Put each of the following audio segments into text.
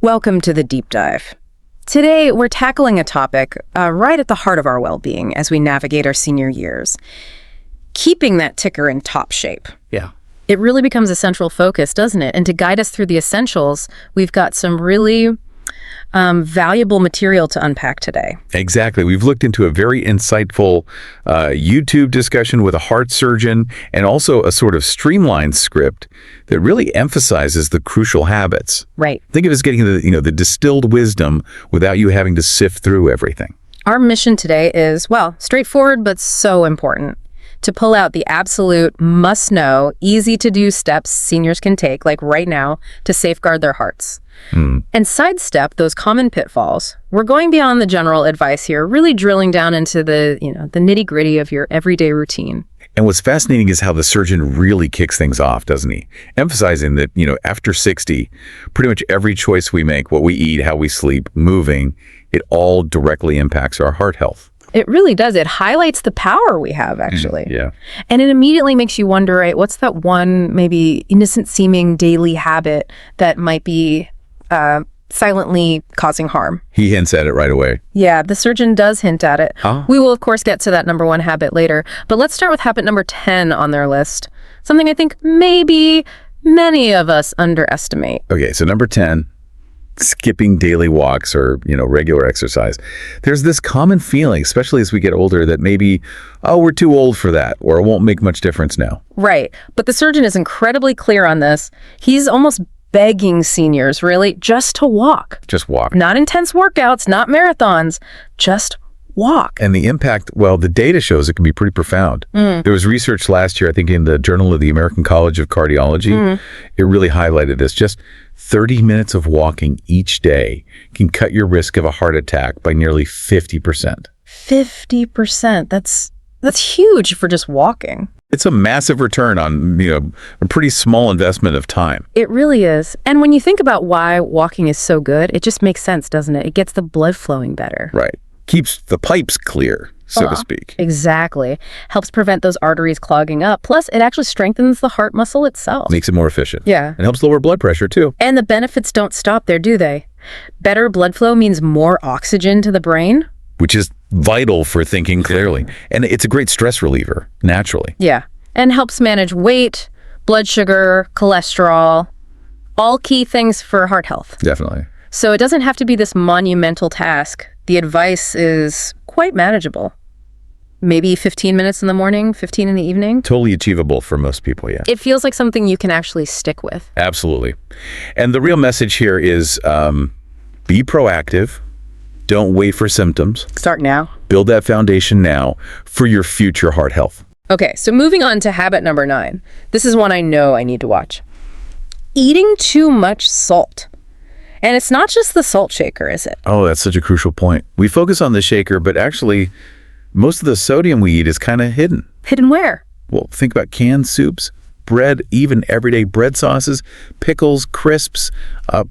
Welcome to the Deep Dive. Today, we're tackling a topic right at the heart of our well-being as we navigate our senior years. Keeping that ticker in top shape. Yeah. It really becomes a central focus, doesn't it? And to guide us through the essentials, we've got some really valuable material to unpack today. Exactly. We've looked into a very insightful YouTube discussion with a heart surgeon and also a sort of streamlined script that really emphasizes the crucial habits. Right. Think of it as getting the distilled wisdom without you having to sift through everything. Our mission today is, well, straightforward but so important. To pull out the absolute must-know, easy-to-do steps seniors can take, like right now, to safeguard their hearts. And sidestep those common pitfalls. We're going beyond the general advice here, really drilling down into the nitty-gritty of your everyday routine. And what's fascinating is how the surgeon really kicks things off, doesn't he? Emphasizing that, after 60, pretty much every choice we make, what we eat, how we sleep, moving, it all directly impacts our heart health. It really does. It highlights the power we have, actually. Yeah. And it immediately makes you wonder, right, what's that one maybe innocent-seeming daily habit that might be silently causing harm? He hints at it right away. Yeah, the surgeon does hint at it. Oh. We will, of course, get to that number 1 habit later. But let's start with habit number 10 on their list. Something I think maybe many of us underestimate. Okay, so number 10, skipping daily walks or, regular exercise. There's this common feeling, especially as we get older, that maybe, we're too old for that, or it won't make much difference now. Right. But the surgeon is incredibly clear on this. He's almost begging seniors, really, just to walk. Just walk. Not intense workouts, not marathons, just walk. And the impact, well, the data shows it can be pretty profound. There was research last year, I think in the Journal of the American College of Cardiology. It really highlighted this. Just 30 minutes of walking each day can cut your risk of a heart attack by nearly 50%. 50%. That's huge for just walking. It's a massive return on, a pretty small investment of time. It really is. And when you think about why walking is so good, it just makes sense, doesn't it? It gets the blood flowing better. Right. Keeps the pipes clear, so to speak. Exactly. Helps prevent those arteries clogging up. Plus, it actually strengthens the heart muscle itself. Makes it more efficient. Yeah. And helps lower blood pressure, too. And the benefits don't stop there, do they? Better blood flow means more oxygen to the brain. Which is vital for thinking clearly. And it's a great stress reliever, naturally. Yeah. And helps manage weight, blood sugar, cholesterol. All key things for heart health. Definitely. So it doesn't have to be this monumental task. The advice is quite manageable. Maybe 15 minutes in the morning, 15 in the evening. Totally achievable for most people, yeah. It feels like something you can actually stick with. Absolutely. And the real message here is be proactive. Don't wait for symptoms. Start now. Build that foundation now for your future heart health. Okay, so moving on to habit number 9. This is one I know I need to watch. Eating too much salt. And it's not just the salt shaker, is it? Oh, that's such a crucial point. We focus on the shaker, but actually, most of the sodium we eat is kind of hidden. Hidden where? Well, think about canned soups, bread, even everyday bread sauces, pickles, crisps,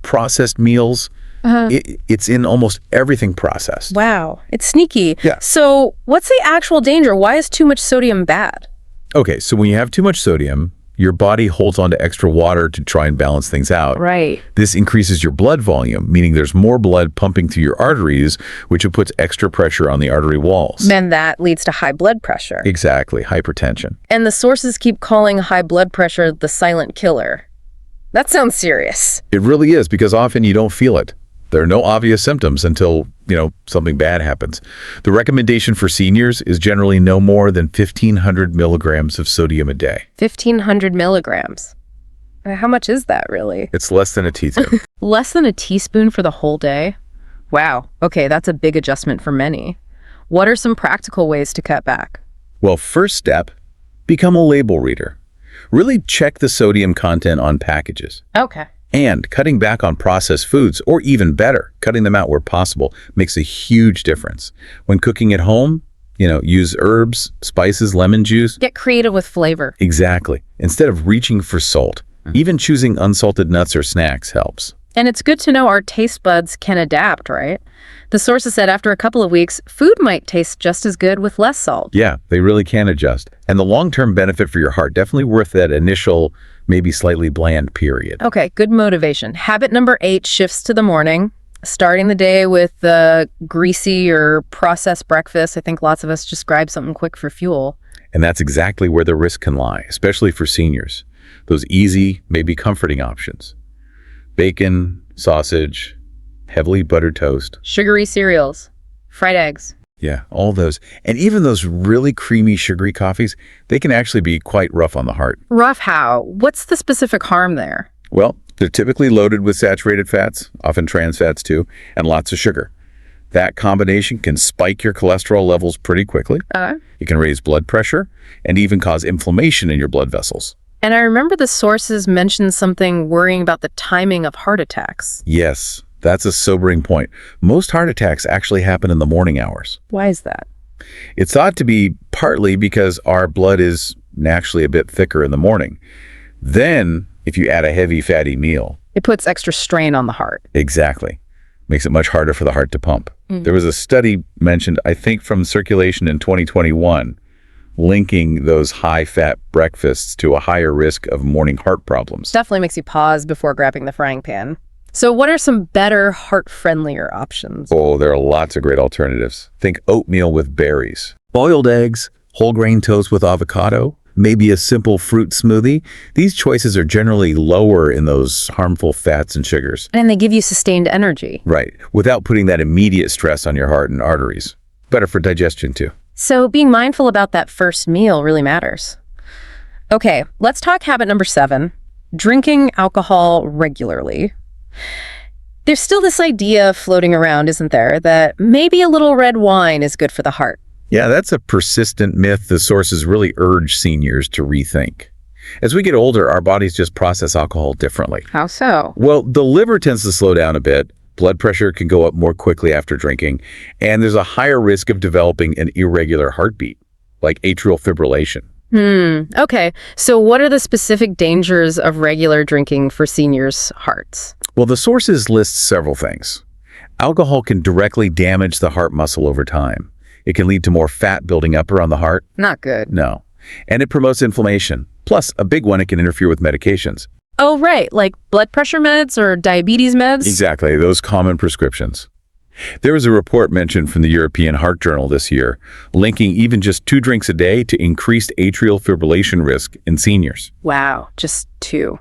processed meals. It's in almost everything processed. Wow, it's sneaky. Yeah. So what's the actual danger? Why is too much sodium bad? Okay, so when you have too much sodium, your body holds on to extra water to try and balance things out. Right. This increases your blood volume, meaning there's more blood pumping through your arteries, which puts extra pressure on the artery walls. Then that leads to high blood pressure. Exactly, hypertension. And the sources keep calling high blood pressure the silent killer. That sounds serious. It really is, because often you don't feel it. There are no obvious symptoms until, something bad happens. The recommendation for seniors is generally no more than 1,500 milligrams of sodium a day. 1,500 milligrams. How much is that, really? It's less than a teaspoon. Less than a teaspoon for the whole day? Wow. Okay, that's a big adjustment for many. What are some practical ways to cut back? Well, first step, become a label reader. Really check the sodium content on packages. Okay. And cutting back on processed foods, or even better, cutting them out where possible, makes a huge difference. When cooking at home, use herbs, spices, lemon juice. Get creative with flavor. Exactly. Instead of reaching for salt, even choosing unsalted nuts or snacks helps. And it's good to know our taste buds can adapt, right? The sources said after a couple of weeks, food might taste just as good with less salt. Yeah, they really can adjust. And the long-term benefit for your heart, definitely worth that initial maybe slightly bland, period. Okay, good motivation. Habit number 8 shifts to the morning. Starting the day with the greasy or processed breakfast. I think lots of us just grab something quick for fuel. And that's exactly where the risk can lie, especially for seniors. Those easy, maybe comforting options. Bacon, sausage, heavily buttered toast. Sugary cereals, fried eggs. Yeah, all those. And even those really creamy, sugary coffees, they can actually be quite rough on the heart. Rough how? What's the specific harm there? Well, they're typically loaded with saturated fats, often trans fats too, and lots of sugar. That combination can spike your cholesterol levels pretty quickly. It can raise blood pressure and even cause inflammation in your blood vessels. And I remember the sources mentioned something worrying about the timing of heart attacks. Yes, that's a sobering point. Most heart attacks actually happen in the morning hours. Why is that? It's thought to be partly because our blood is naturally a bit thicker in the morning. Then, if you add a heavy fatty meal. It puts extra strain on the heart. Exactly. Makes it much harder for the heart to pump. There was a study mentioned, I think from Circulation in 2021, linking those high-fat breakfasts to a higher risk of morning heart problems. Definitely makes you pause before grabbing the frying pan. So what are some better heart-friendlier options? Oh, there are lots of great alternatives. Think oatmeal with berries, boiled eggs, whole grain toast with avocado, maybe a simple fruit smoothie. These choices are generally lower in those harmful fats and sugars. And they give you sustained energy. Right, without putting that immediate stress on your heart and arteries. Better for digestion too. So being mindful about that first meal really matters. Okay, let's talk habit number 7, drinking alcohol regularly. There's still this idea floating around, isn't there, that maybe a little red wine is good for the heart. Yeah, that's a persistent myth the sources really urge seniors to rethink. As we get older, our bodies just process alcohol differently. How so? Well, the liver tends to slow down a bit, blood pressure can go up more quickly after drinking, and there's a higher risk of developing an irregular heartbeat, like atrial fibrillation. Okay, so what are the specific dangers of regular drinking for seniors' hearts? Well, the sources list several things. Alcohol can directly damage the heart muscle over time. It can lead to more fat building up around the heart. Not good. No. And it promotes inflammation. Plus, a big one, it can interfere with medications. Oh, right, like blood pressure meds or diabetes meds? Exactly, those common prescriptions. There was a report mentioned from the European Heart Journal this year, linking even just 2 drinks a day to increased atrial fibrillation risk in seniors. Wow, just 2.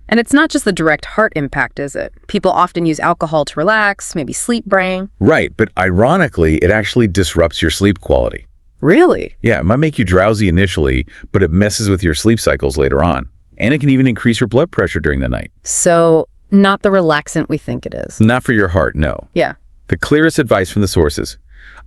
And it's not just the direct heart impact, is it? People often use alcohol to relax, maybe sleep brain. Right, but ironically, it actually disrupts your sleep quality. Really? Yeah, it might make you drowsy initially, but it messes with your sleep cycles later on. And it can even increase your blood pressure during the night. So, not the relaxant we think it is. Not for your heart, no. Yeah. The clearest advice from the sources,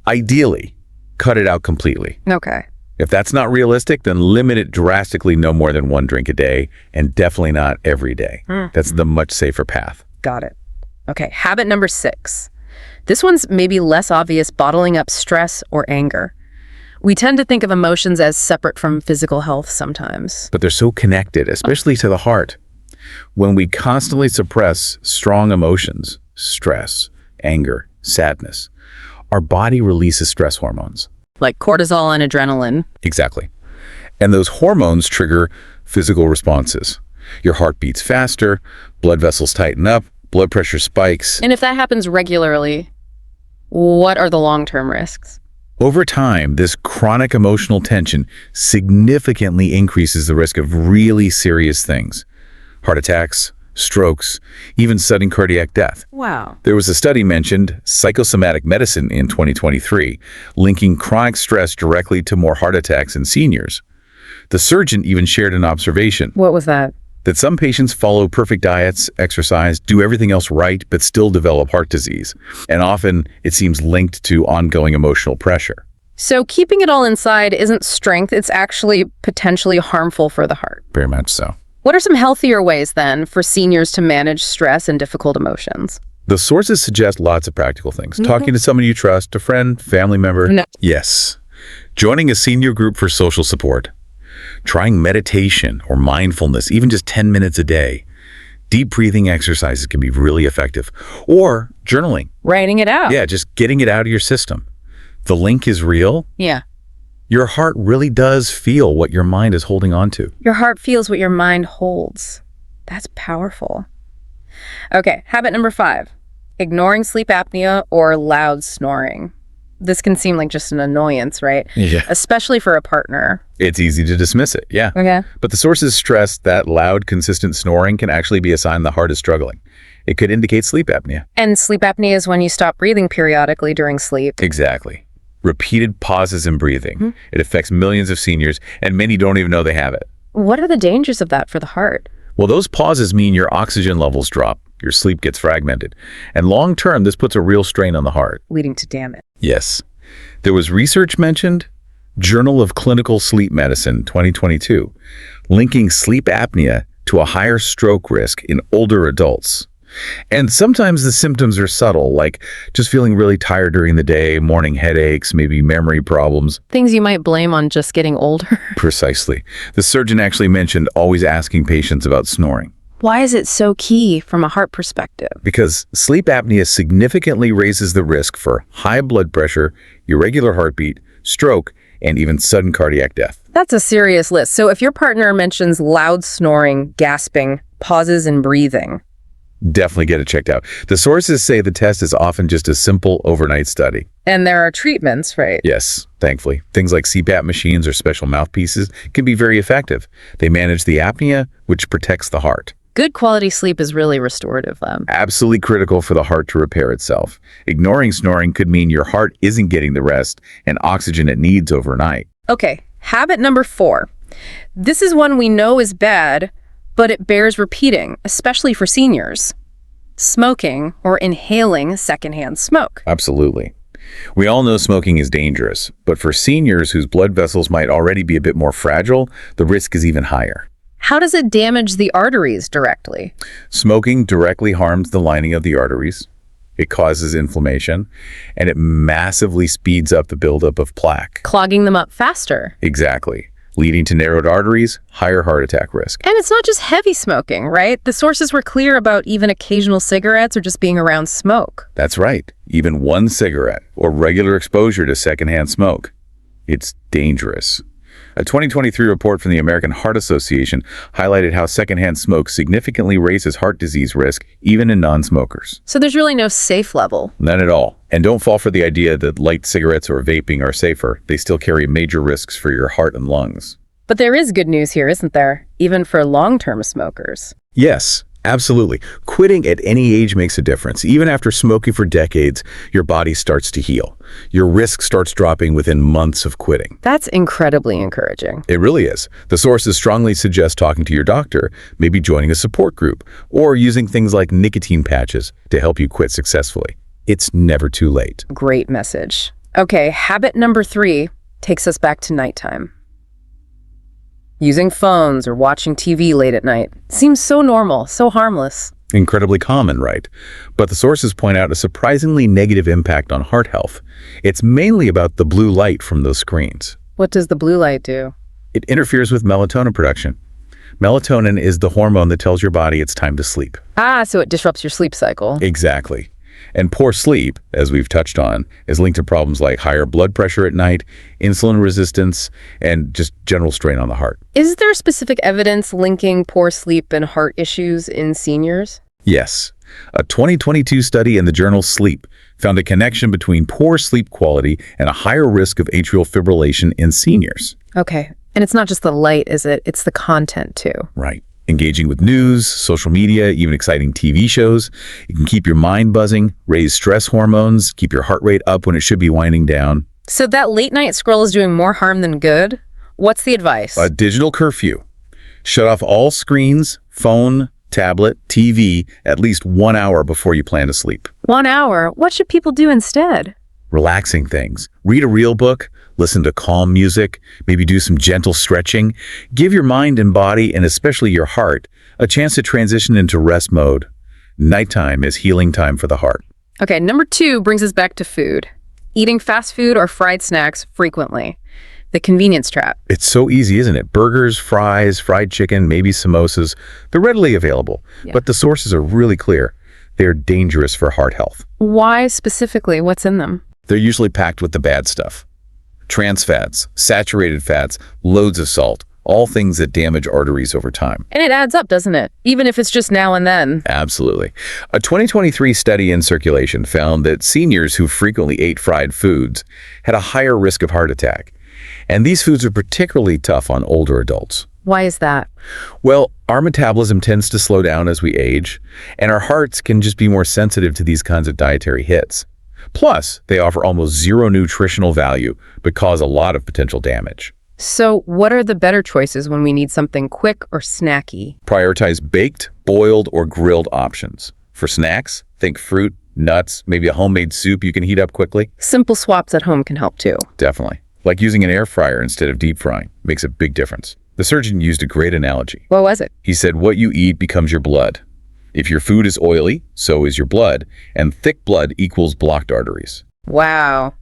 ideally, cut it out completely. Okay. If that's not realistic, then limit it drastically, no more than 1 drink a day, and definitely not every day. That's the much safer path. Got it. Okay, habit number 6. This one's maybe less obvious, bottling up stress or anger. We tend to think of emotions as separate from physical health sometimes. But they're so connected, especially to the heart. When we constantly suppress strong emotions, stress, anger, sadness, our body releases stress hormones. Like cortisol and adrenaline. Exactly. And those hormones trigger physical responses. Your heart beats faster, blood vessels tighten up, blood pressure spikes. And if that happens regularly, what are the long-term risks? Over time, this chronic emotional tension significantly increases the risk of really serious things. Heart attacks, strokes, even sudden cardiac death. Wow. There was a study mentioned, Psychosomatic Medicine in 2023, linking chronic stress directly to more heart attacks in seniors. The surgeon even shared an observation What was that? that some patients follow perfect diets, exercise, do everything else right, but still develop heart disease. And often it seems linked to ongoing emotional pressure. So keeping it all inside isn't strength, it's actually potentially harmful for the heart. Very much so. What are some healthier ways, then, for seniors to manage stress and difficult emotions? The sources suggest lots of practical things. Talking to someone you trust, a friend, family member. No. Yes. Joining a senior group for social support. Trying meditation or mindfulness, even just 10 minutes a day. Deep breathing exercises can be really effective. Or journaling. Writing it out. Yeah, just getting it out of your system. The link is real. Yeah. Your heart really does feel what your mind is holding on to. Your heart feels what your mind holds. That's powerful. Okay, habit number 5, ignoring sleep apnea or loud snoring. This can seem like just an annoyance, right? Yeah. Especially for a partner. It's easy to dismiss it, yeah. Okay. But the sources stress that loud, consistent snoring can actually be a sign the heart is struggling. It could indicate sleep apnea. And sleep apnea is when you stop breathing periodically during sleep. Exactly. Repeated pauses in breathing. It affects millions of seniors, and many don't even know they have it. What are the dangers of that for the heart? Well, those pauses mean your oxygen levels drop, your sleep gets fragmented, and long-term, this puts a real strain on the heart. Leading to damage. Yes. There was research mentioned, Journal of Clinical Sleep Medicine, 2022, linking sleep apnea to a higher stroke risk in older adults. And sometimes the symptoms are subtle, like just feeling really tired during the day, morning headaches, maybe memory problems. Things you might blame on just getting older. Precisely. The surgeon actually mentioned always asking patients about snoring. Why is it so key from a heart perspective? Because sleep apnea significantly raises the risk for high blood pressure, irregular heartbeat, stroke, and even sudden cardiac death. That's a serious list. So if your partner mentions loud snoring, gasping, pauses in breathing, definitely get it checked out. The sources say the test is often just a simple overnight study. and there are treatments, right? Yes, thankfully. Things like CPAP machines or special mouthpieces can be very effective. They manage the apnea, which protects the heart. Good quality sleep is really restorative. Absolutely critical for the heart to repair itself. Ignoring snoring could mean your heart isn't getting the rest and oxygen it needs overnight. Okay, habit number 4. This is one we know is bad, but it bears repeating, especially for seniors. Smoking or inhaling secondhand smoke. Absolutely. We all know smoking is dangerous, but for seniors whose blood vessels might already be a bit more fragile, the risk is even higher. How does it damage the arteries directly? Smoking directly harms the lining of the arteries. It causes inflammation, and it massively speeds up the buildup of plaque. Clogging them up faster. Exactly. Leading to narrowed arteries, higher heart attack risk. And it's not just heavy smoking, right? The sources were clear about even occasional cigarettes or just being around smoke. That's right. Even one cigarette or regular exposure to secondhand smoke. It's dangerous. A 2023 report from the American Heart Association highlighted how secondhand smoke significantly raises heart disease risk, even in non-smokers. So there's really no safe level. None at all. And don't fall for the idea that light cigarettes or vaping are safer. They still carry major risks for your heart and lungs. But there is good news here, isn't there? Even for long-term smokers. Yes, absolutely. Quitting at any age makes a difference. Even after smoking for decades, your body starts to heal. Your risk starts dropping within months of quitting. That's incredibly encouraging. It really is. The sources strongly suggest talking to your doctor, maybe joining a support group, or using things like nicotine patches to help you quit successfully. It's never too late. Great message. Okay, habit number 3 takes us back to nighttime. Using phones or watching TV late at night seems so normal, so harmless. Incredibly common, right? But the sources point out a surprisingly negative impact on heart health. It's mainly about the blue light from those screens. What does the blue light do? It interferes with melatonin production. Melatonin is the hormone that tells your body it's time to sleep. So it disrupts your sleep cycle. Exactly. And poor sleep, as we've touched on, is linked to problems like higher blood pressure at night, insulin resistance, and just general strain on the heart. Is there specific evidence linking poor sleep and heart issues in seniors? Yes. A 2022 study in the journal Sleep found a connection between poor sleep quality and a higher risk of atrial fibrillation in seniors. Okay. And it's not just the light, is it? It's the content, too. Right. Engaging with news, social media, even exciting TV shows. It can keep your mind buzzing, raise stress hormones, keep your heart rate up when it should be winding down. So that late night scroll is doing more harm than good? What's the advice? A digital curfew. Shut off all screens, phone, tablet, TV, at least 1 hour before you plan to sleep. 1 hour? What should people do instead? Relaxing things. Read a real book, listen to calm music, maybe do some gentle stretching. Give your mind and body, and especially your heart, a chance to transition into rest mode. Nighttime is healing time for the heart. Okay, number 2 brings us back to food. Eating fast food or fried snacks frequently. The convenience trap. It's so easy, isn't it? Burgers, fries, fried chicken, maybe samosas. They're readily available, but the sources are really clear. They're dangerous for heart health. Why specifically? What's in them? They're usually packed with the bad stuff. trans fats, saturated fats, loads of salt, all things that damage arteries over time. And it adds up, doesn't it? Even if it's just now and then. Absolutely. A 2023 study in Circulation found that seniors who frequently ate fried foods had a higher risk of heart attack. And these foods are particularly tough on older adults. Why is that? Well, our metabolism tends to slow down as we age, and our hearts can just be more sensitive to these kinds of dietary hits. Plus, they offer almost zero nutritional value, but cause a lot of potential damage. So what are the better choices when we need something quick or snacky? Prioritize baked, boiled, or grilled options. For snacks, think fruit, nuts, maybe a homemade soup you can heat up quickly. Simple swaps at home can help too. Definitely. Like using an air fryer instead of deep frying makes a big difference. The surgeon used a great analogy. What was it? He said, what you eat becomes your blood. If your food is oily, so is your blood, and thick blood equals blocked arteries. Wow.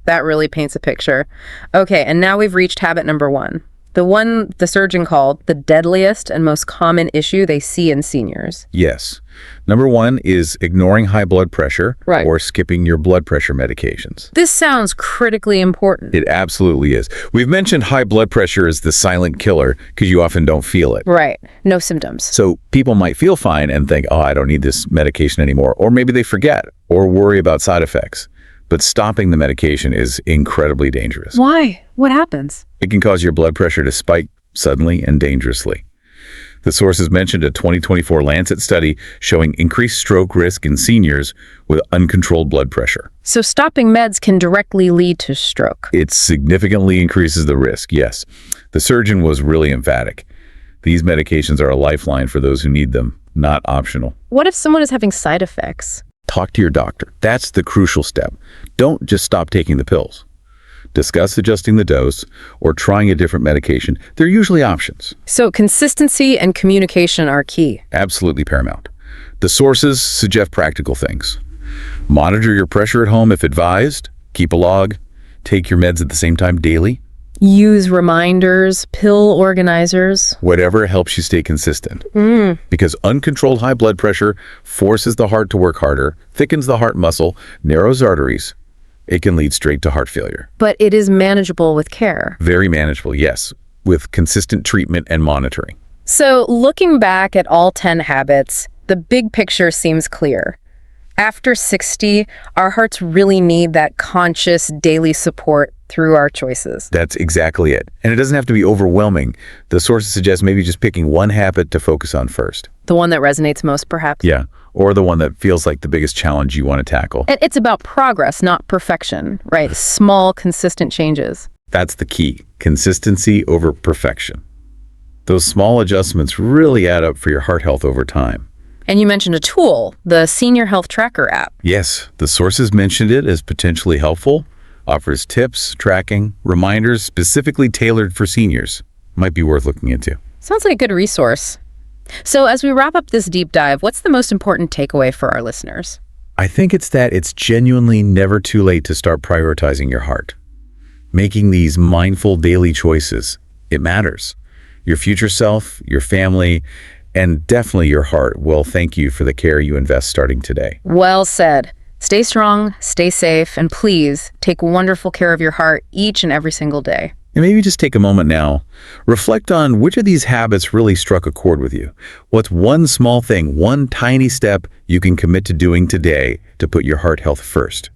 That really paints a picture. Okay, and now we've reached habit number 1. The one the surgeon called the deadliest and most common issue they see in seniors. Yes. Number 1 is ignoring high blood pressure Right. or skipping your blood pressure medications. This sounds critically important. It absolutely is. We've mentioned high blood pressure as the silent killer because you often don't feel it. Right. No symptoms. So people might feel fine and think, oh, I don't need this medication anymore. Or maybe they forget or worry about side effects. But stopping the medication is incredibly dangerous. Why? What happens? It can cause your blood pressure to spike suddenly and dangerously. The sources mentioned a 2024 Lancet study showing increased stroke risk in seniors with uncontrolled blood pressure. So stopping meds can directly lead to stroke. It significantly increases the risk, yes. The surgeon was really emphatic. These medications are a lifeline for those who need them, not optional. What if someone is having side effects? Talk to your doctor. That's the crucial step. Don't just stop taking the pills. Discuss adjusting the dose or trying a different medication. They're usually options. So consistency and communication are key. Absolutely paramount. The sources suggest practical things. Monitor your pressure at home if advised. Keep a log. Take your meds at the same time daily. Use reminders, pill organizers. Whatever helps you stay consistent. Because uncontrolled high blood pressure forces the heart to work harder, thickens the heart muscle, narrows arteries. It can lead straight to heart failure. But it is manageable with care. Very manageable, yes, with consistent treatment and monitoring. So looking back at all 10 habits, the big picture seems clear. After 60, our hearts really need that conscious daily support through our choices. That's exactly it. And it doesn't have to be overwhelming. The sources suggest maybe just picking one habit to focus on first. The one that resonates most, perhaps. Yeah, or the one that feels like the biggest challenge you want to tackle. And it's about progress, not perfection, right? Small, consistent changes. That's the key. Consistency over perfection. Those small adjustments really add up for your heart health over time. And you mentioned a tool, the Senior Health Tracker app. Yes, the sources mentioned it as potentially helpful, offers tips, tracking, reminders specifically tailored for seniors. Might be worth looking into. Sounds like a good resource. So as we wrap up this deep dive, what's the most important takeaway for our listeners? I think it's that it's genuinely never too late to start prioritizing your heart. Making these mindful daily choices, it matters. Your future self, your family, and definitely your heart will thank you for the care you invest starting today. Well said. Stay strong, stay safe, and please take wonderful care of your heart each and every single day. And maybe just take a moment now, reflect on which of these habits really struck a chord with you. What's one small thing, one tiny step you can commit to doing today to put your heart health first?